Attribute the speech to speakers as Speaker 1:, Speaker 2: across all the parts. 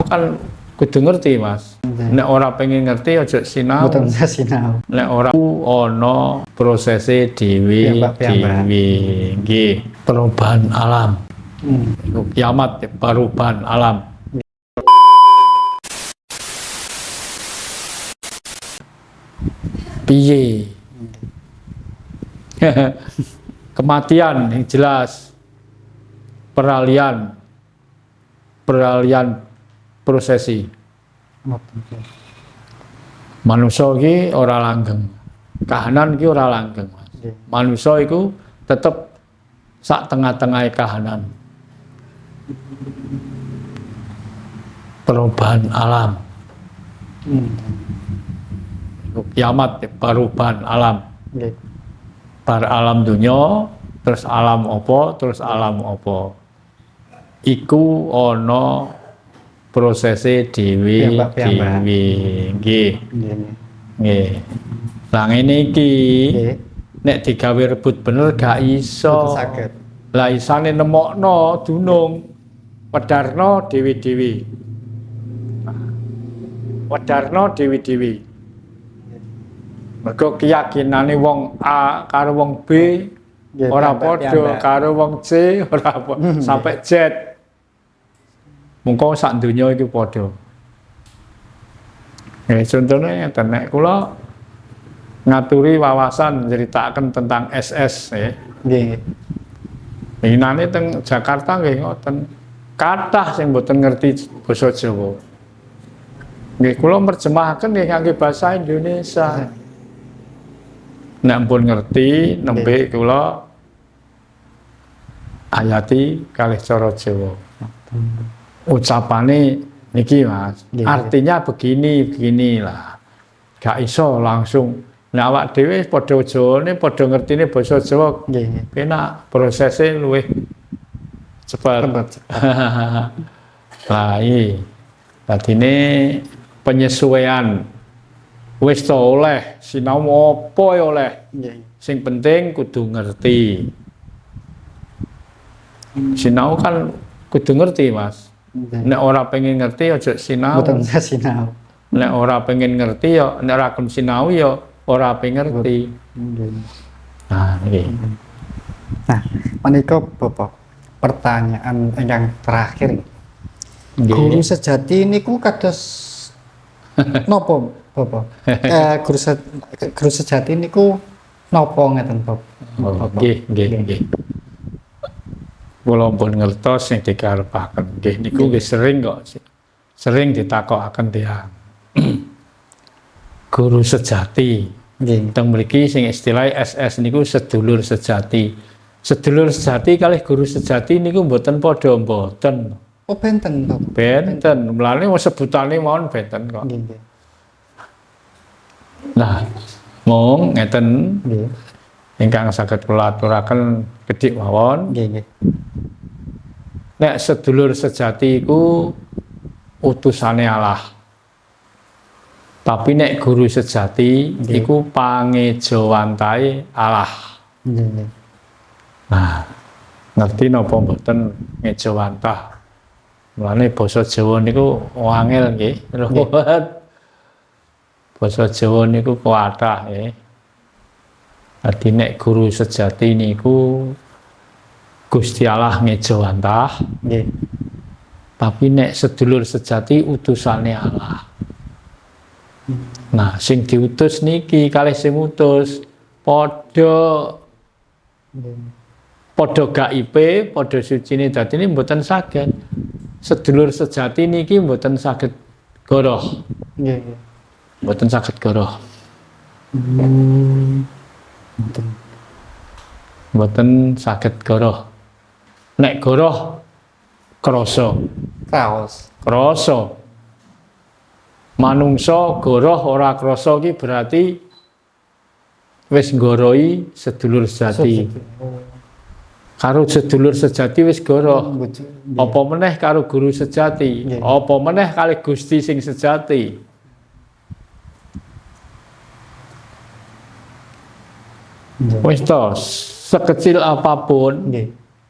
Speaker 1: kan kudu ngerti, Mas. Nek ora pengen ngerti aja sinau.
Speaker 2: Mboten sinau.
Speaker 1: Nek ora ana prosese dhewe nggih, perubahan alam. Kiamat, perubahan alam. Piye? Kematian yang jelas, peralihan prosesi. Manusia iki ora langgeng, kahanan iki ora langgeng. Manusia iku tetep sak tengah-tengah kahanan. Perubahan alam. Kiamat, perubahan alam. Bar alam dunia, terus alam opo, terus alam opo. Iku ono prosese dhewe nggih. Nggih. Lah ngene iki nek digawe rebut bener gak iso. Lah isane nemokno dunung wedarno dewi-dewi. Wedarno dewi-dewi. Mergo keyakinane wong A karo wong B ora padha karo wong C ora sampai Z. Mengko sak donya iki padha. Contohnya nek kula ngaturi wawasan nyeritaken tentang SS nggih. Minane teng Jakarta nggih ngoten. Kathah sing mboten ngerti basa Jawa. Nggih kula nerjemahaken nggih ngangge basa Indonesia. Nek pun ngerti nembe kula ayati kalih cara Jawa. Ucapane niki Mas, artinya beginilah. Gak iso langsung nek awak dhewe padha Jawane padha ngertine basa Jawa. Penak prosese luwih cepet. Lah iki dadine penyesuaian. Wis to oleh sinau apa ya oleh. Sing penting kudu ngerti. Sinau kan kudu ngerti, Mas. Nek ora pengen ngerti aja sinau.
Speaker 2: Mboten sinau.
Speaker 1: Nek ora pengen ngerti ya nek ora gelem sinau ya ora pengen ngerti. Nah, niki.
Speaker 2: Nah, menika Bapak, pertanyaan yang terakhir. Guru sejati niku kados napa, Bapak? Guru sejati niku napa ngeten, Bapak? Nggih. Kula pun ngertos sing dikarepaken. Nggih niku nggih sering ditakokaken tiyang. Guru sejati. Nggih. Teng mriki sing istilah SS niku sedulur sejati. Sedulur sejati kalih guru sejati niku mboten padha mboten. Oh benten, Bapak.
Speaker 1: Benten. Mulane sebutane mawon benten kok.
Speaker 2: Nggih.
Speaker 1: Nah, mong ngeten ingkang saged kula aturaken gedhik mawon.
Speaker 2: Nggih.
Speaker 1: Nek sedulur sejati iku utusane Allah. Tapi nek guru sejati iku pangejawantahe Allah.
Speaker 2: Nggih.
Speaker 1: Nah, ngerti napa mboten ngejawantah? Mulane basa Jawa niku angel nggih. Basa Jawa niku kuwathah nggih. Dadi nek guru sejati niku Gusti Allah ngejawantah.
Speaker 2: Nggih.
Speaker 1: Tapi nek sedulur sejati utusane Allah. Nah, sing diutus niki kalih sing utus padha gaibe, padha sucine dadine mboten saged. Sedulur sejati niki mboten saged goroh.
Speaker 2: Nggih.
Speaker 1: Mboten saged goroh. Mboten saged goroh. Nek goroh krasa. Krasa. Manungsa goroh ora krasa iki berarti wis nggorohi sedulur sejati. Karo sedulur sejati wis goroh. Apa meneh karo guru sejati? Apa meneh kalih Gusti sing sejati? Wis to, sekecil apapun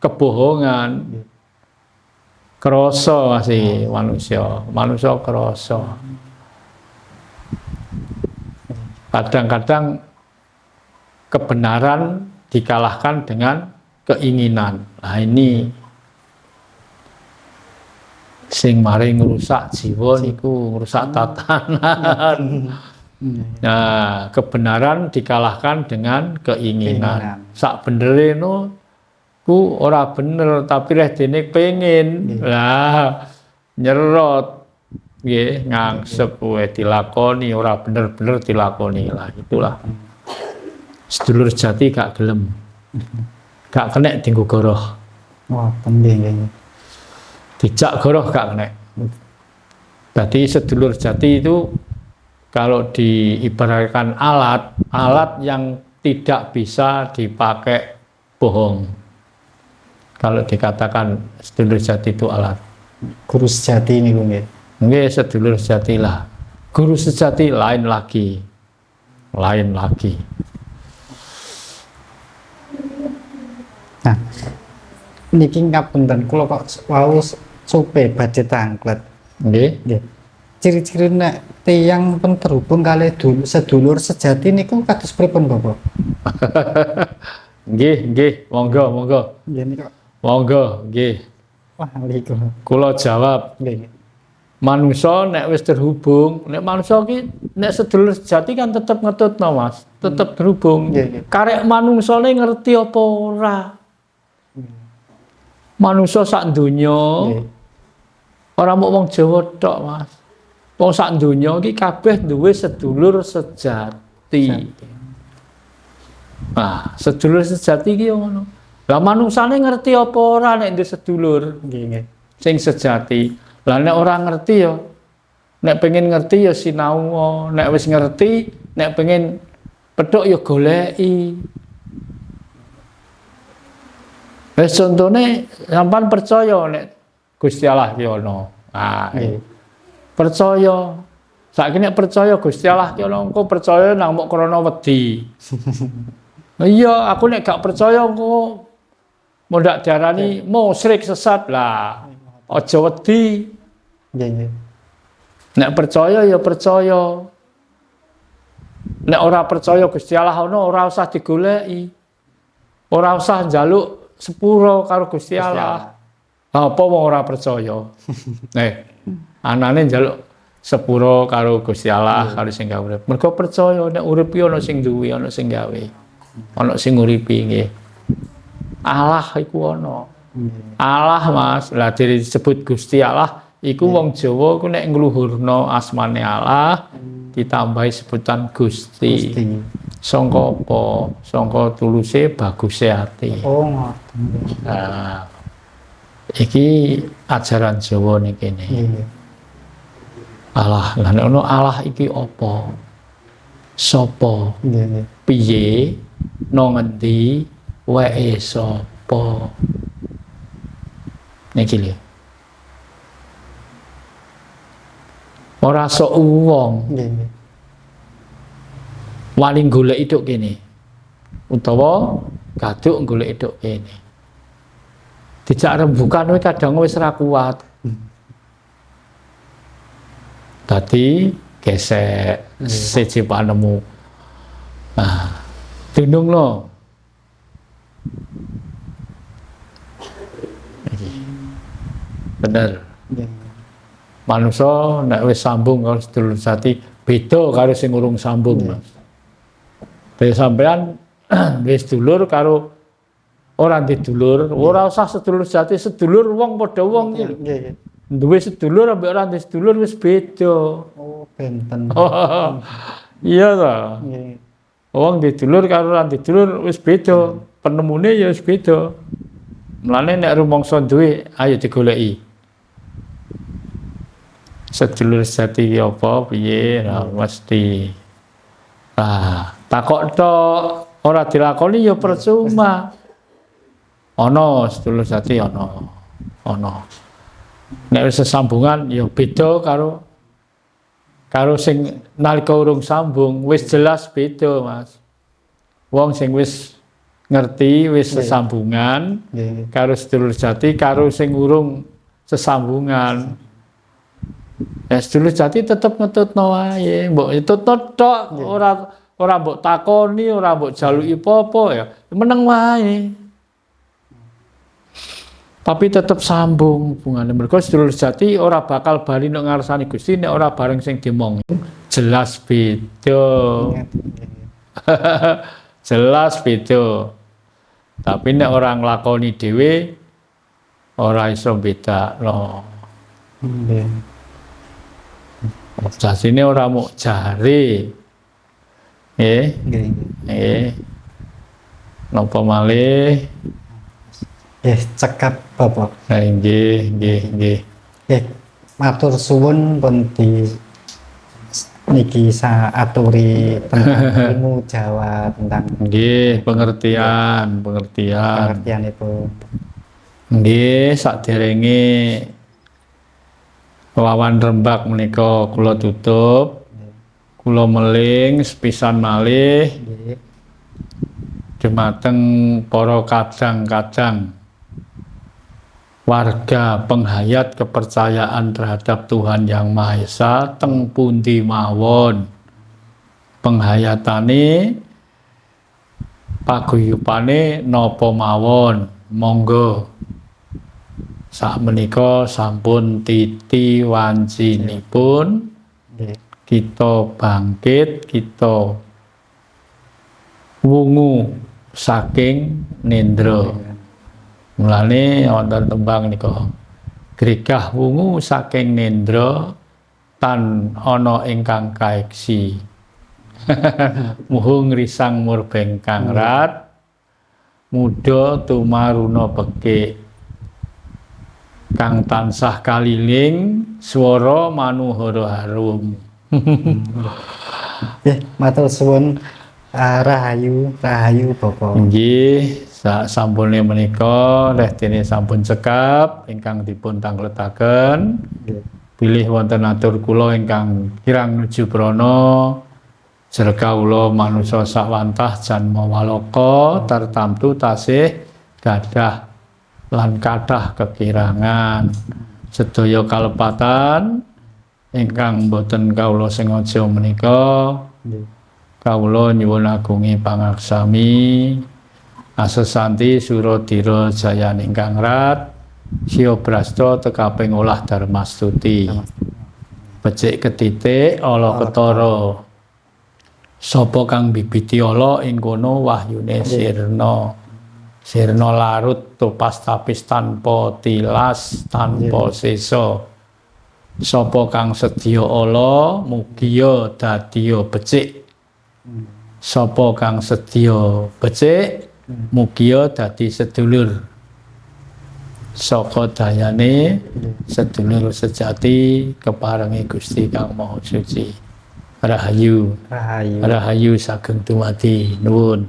Speaker 1: kebohongan
Speaker 2: Krasa masih manusia krasa. Kadang-kadang kebenaran dikalahkan dengan keinginan. Nah ini sing mari ngrusak jiwa niku, ngrusak tatanan. Nah, kebenaran dikalahkan dengan keinginan. Sak benere no ku ora bener tapi reh dene pengen. Lah nyerot nggih ngangsep wae dilakoni ora bener-bener dilakoni. Lah itulah. Sedulur sejati gak gelem. Gak kena dienggo goroh.
Speaker 3: Wah, penting.
Speaker 2: Dijak goroh gak kena. Jadi sedulur sejati itu kalau diibaratkan alat yang tidak bisa dipakai bohong. Kalau dikatakan sedulur sejati itu alat.
Speaker 3: Guru sejati ini nggih.
Speaker 2: Nggih sedulur sejati lah. Guru sejati lain lagi. Lain lagi.
Speaker 3: Nah, niki ngapunten kula kok wau supe badhe tanglet.
Speaker 2: Nggih.
Speaker 3: Nggih. Ciri-ciri nek tiyang pun terhubung kalih sedulur sejati niku kados pripun Bapak?
Speaker 2: Nggih, monggo.
Speaker 3: Nggih nika.
Speaker 2: Monggo, nggih.
Speaker 3: Wah, kula.
Speaker 2: Kula jawab.
Speaker 3: Nggih.
Speaker 2: Manusia nek wis terhubung, nek manusia ki nek sedulur sejati kan tetep ngetutno Mas, tetep terhubung. Karek manungsane ngerti apa ora. Manusia sak donya ora mung wong Jawa tok Mas. Wong sak donya iki kabeh duwe sedulur sejati. Nah, sedulur sejati ki ngono. Lah manungsane ngerti apa ora nek duwe sedulur
Speaker 3: Nggih.
Speaker 2: sing sejati. Lah nek ora ngerti ya, nek pengen ngerti ya sinau, nek wis ngerti, nek pengen pedhok ya goleki. Wis contone sampean percaya nek Gusti Allah ki ana. Nah, percaya. Saiki nek percaya Gusti Allah ki ana, engko percaya nang mok krana wedi. Iya, aku nek gak percaya engko mundak diarani musyrik sesat lah. Aja wedi.
Speaker 3: Nggih.
Speaker 2: Nek percaya ya percaya. Nek ora percaya Gusti Allah ana ora usah digoleki. Ora usah njaluk sepuro karo Gusti Allah. Apa wong ora percaya? Anane njaluk sepuro karo Gusti Allah karo sing gawe urip. Mergo percaya nek urip iki ana sing duwe, ana sing gawe. Ana sing nguripi nggih. Allah iku ana. Allah Mas, lah disebut Gusti Allah iku wong Jawa ku nek ngluhurno asmane Allah ditambahi sebutan Gusti. Sangka apa? Sangka tuluse baguse ati.
Speaker 3: Oh, ngoten.
Speaker 2: Nah, iki ajaran Jawa niki kene. Allah, lah nek ono Allah iki apa? Sapa?
Speaker 3: Nggih.
Speaker 2: Piye? Nang ngendi? Wae sapa? Niki lho. Ora sok wong.
Speaker 3: Nggih.
Speaker 2: Wali golek ithuk kene. Utawa gaduk golek ithuk kene. Dijak rembukan kuwi kadang wis ora kuat. Dadi gesek siji panemu. Nah, dunungno. Bener. Manusia nek wis sambung karo sedulur sejati beda karo sing urung sambung, Mas. Dene sampean wis dulur karo ora dulur, ora usah sedulur sejati, sedulur wong padha wong iki.
Speaker 3: Nggih.
Speaker 2: Duwe sedulur ambek ora duwe sedulur wis beda.
Speaker 3: Oh, benten.
Speaker 2: Iya ta.
Speaker 3: Nggih.
Speaker 2: Wong dulur karo ora dulur wis beda, penemune ya wis beda. Mulane nek rumangsa duwe ayo digoleki. Sedulur sejati ki apa piye mesti. Nah, takok tok ora dilakoni ya percuma. Ana sedulur sejati ana. Nek wis sesambungan ya beda karo sing nalika urung sambung, wis jelas beda, Mas. Wong sing wis ngerti wis sesambungan karo sedulur sejati karo sing urung sesambungan. Ya sedulur jati tetep ngetutno wae, mbok ngetutno tok, ora mbok takoni, ora mbok jaluki apa-apa ya, meneng wae. Tapi tetep sambung hubungane. Mergo sedulur jati ora bakal bali nek ngarsani Gusti nek ora bareng sing dimong. Jelas beda. Jelas beda. Tapi nek orang nglakoni dhewe ora iso bedakno.
Speaker 3: Nggih.
Speaker 2: Jasine ora muk jare.
Speaker 3: Nggih.
Speaker 2: Napa malih?
Speaker 3: Cekap Bapak.
Speaker 2: Nggih.
Speaker 3: Matur suwun pun di niki aturi tentang ilmu Jawa tentang
Speaker 2: Nggih, pengertian.
Speaker 3: pengertian itu.
Speaker 2: Nggih, saderenge wawan rembak menika kula tutup. Kula meling sepisan malih
Speaker 3: Nggih.
Speaker 2: dumateng para kadang-kadang warga penghayat kepercayaan terhadap Tuhan Yang Maha Esa teng pundi mawon penghayatane paguyupane napa mawon monggo sakmenika sampun titi wancinipun
Speaker 3: Nggih.
Speaker 2: kita bangkit kita wungu saking nendra. Mulane wonten tembang nika gregah wungu saking nendra tan ana ingkang kaeksi. Muhung risang murbeng kang rat muda tumaruna bekik kang tansah kaliling swara manuhara harum.
Speaker 3: Matur suwun rahayu Bapak.
Speaker 2: Nggih, sampune menika reh dene sampun cekap ingkang dipun tangletaken.
Speaker 3: Nggih.
Speaker 2: Pilih wonten atur kula ingkang kirang nuju prana Jerkawula manusa sawantah janma waloka tartamtu tasih gadah lan kathah kekirangan sedaya kalepatan ingkang boten kawula sengaja menika kawula nyuwun agungi pangaksami asesanti suradira jaya ingkang rat siya brasta tekaping olah darmastuti becik ketitik ala ketara sapa kang bibiti ala ing kono wahyune sirna larut topas tapis tanpa tilas tanpa sesa sapa kang sedya ala mugiya dadiya becik sapa kang sedya becik mugiya dadi sedulur saka dayane sedulur sejati keparengi Gusti Kang Maha Suci. Rahayu. Rahayu sageng dumadi nuwun.